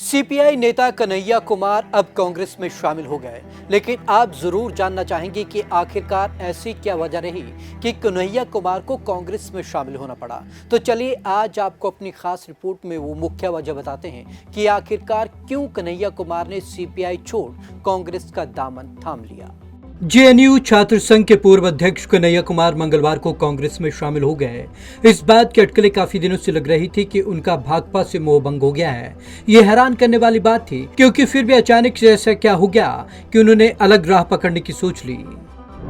CPI नेता कन्हैया कुमार अब कांग्रेस में शामिल हो गए, लेकिन आप जरूर जानना चाहेंगे कि आखिरकार ऐसी क्या वजह रही कि कन्हैया कुमार को कांग्रेस में शामिल होना पड़ा। तो चलिए आज आपको अपनी खास रिपोर्ट में वो मुख्य वजह बताते हैं कि आखिरकार क्यों कन्हैया कुमार ने सीपीआई छोड़ कांग्रेस का दामन थाम लिया। जेएनयू छात्र संघ के पूर्व अध्यक्ष कन्हैया कुमार मंगलवार को कांग्रेस में शामिल हो गए। इस बात की अटकलें काफी दिनों से लग रही थी कि उनका भाकपा से मोहभंग हो गया है। ये हैरान करने वाली बात थी, क्योंकि फिर भी अचानक से ऐसा क्या हो गया कि उन्होंने अलग राह पकड़ने की सोच ली।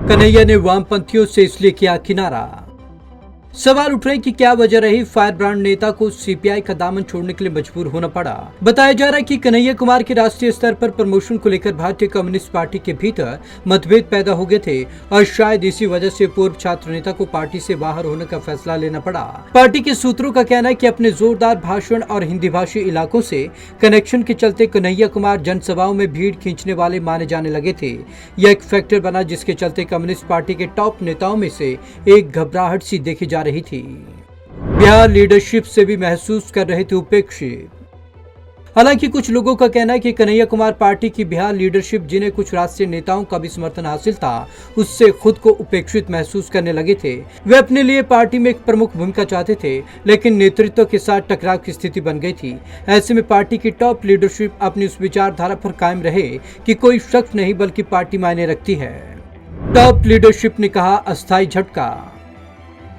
कन्हैया ने वामपंथियों से इसलिए किया किनारा। सवाल उठ रहे कि क्या वजह रही फायर ब्रांड नेता को सीपीआई का दामन छोड़ने के लिए मजबूर होना पड़ा। बताया जा रहा है कि कन्हैया कुमार के राष्ट्रीय स्तर पर प्रमोशन को लेकर भारतीय कम्युनिस्ट पार्टी के भीतर मतभेद पैदा हो गए थे और शायद इसी वजह से पूर्व छात्र नेता को पार्टी से बाहर होने का फैसला लेना पड़ा। पार्टी के सूत्रों का कहना है कि अपने जोरदार भाषण और हिंदी भाषी इलाकों से कनेक्शन के चलते कन्हैया कुमार जनसभाओं में भीड़ खींचने वाले माने जाने लगे थे। यह एक फैक्टर बना जिसके चलते कम्युनिस्ट पार्टी के टॉप नेताओं में से एक घबराहट सी देखी जा रही थी। बिहार लीडरशिप से भी महसूस कर रहे थे उपेक्षित। हालांकि कुछ लोगों का कहना है कि कन्हैया कुमार पार्टी की बिहार लीडरशिप, जिन्हें कुछ राष्ट्रीय नेताओं का भी समर्थन हासिल था, उससे खुद को उपेक्षित महसूस करने लगे थे। वे अपने लिए पार्टी में एक प्रमुख भूमिका चाहते थे, लेकिन नेतृत्व के साथ टकराव की स्थिति बन गई थी। ऐसे में पार्टी की टॉप लीडरशिप अपनी उस विचारधारा पर कायम रहे कि कोई शख्स नहीं बल्कि पार्टी मायने रखती है। टॉप लीडरशिप ने कहा अस्थायी झटका।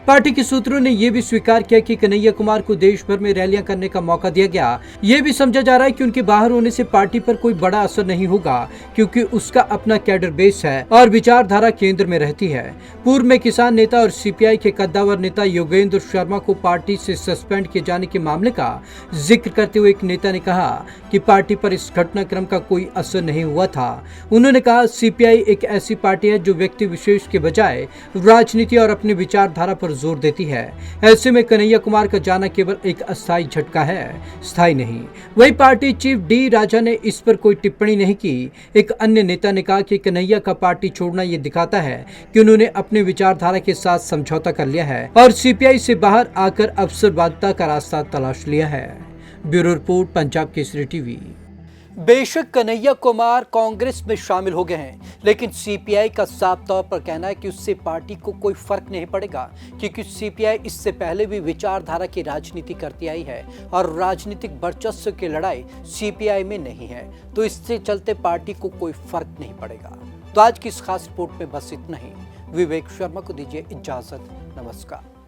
पार्टी के सूत्रों ने यह भी स्वीकार किया कि कन्हैया कुमार को देश भर में रैलियां करने का मौका दिया गया। यह भी समझा जा रहा है कि उनके बाहर होने से पार्टी पर कोई बड़ा असर नहीं होगा, क्योंकि उसका अपना कैडर बेस है और विचारधारा केंद्र में रहती है। पूर्व में किसान नेता और सीपीआई के कद्दावर नेता योगेंद्र शर्मा को पार्टी से सस्पेंड किए जाने के मामले का जिक्र करते हुए एक नेता ने कहा कि पार्टी पर इस घटनाक्रम का कोई असर नहीं हुआ था। उन्होंने कहा, सीपीआई एक ऐसी पार्टी है जो व्यक्ति विशेष के बजाय राजनीति और अपनी विचारधारा पर जोर देती है। ऐसे में कन्हैया कुमार का जाना केवल एक अस्थायी झटका है, स्थायी नहीं। वही पार्टी चीफ डी राजा ने इस पर कोई टिप्पणी नहीं की। एक अन्य नेता ने कहा कि कन्हैया का पार्टी छोड़ना ये दिखाता है कि उन्होंने अपने विचारधारा के साथ समझौता कर लिया है और सीपीआई से बाहर आकर अवसरवादिता का रास्ता तलाश लिया है। Bureau report, Punjab Kesari TV. बेशक कन्हैया कुमार कांग्रेस में शामिल हो गए हैं, लेकिन सीपीआई का साफ तौर पर कहना है कि उससे पार्टी को कोई फर्क नहीं पड़ेगा, क्योंकि सीपीआई इससे पहले भी विचारधारा की राजनीति करती आई है और राजनीतिक वर्चस्व की लड़ाई सीपीआई में नहीं है, तो इससे चलते पार्टी को कोई फर्क नहीं पड़ेगा। तो आज की इस खास रिपोर्ट में बस इतना ही। विवेक शर्मा को दीजिए इजाजत। नमस्कार।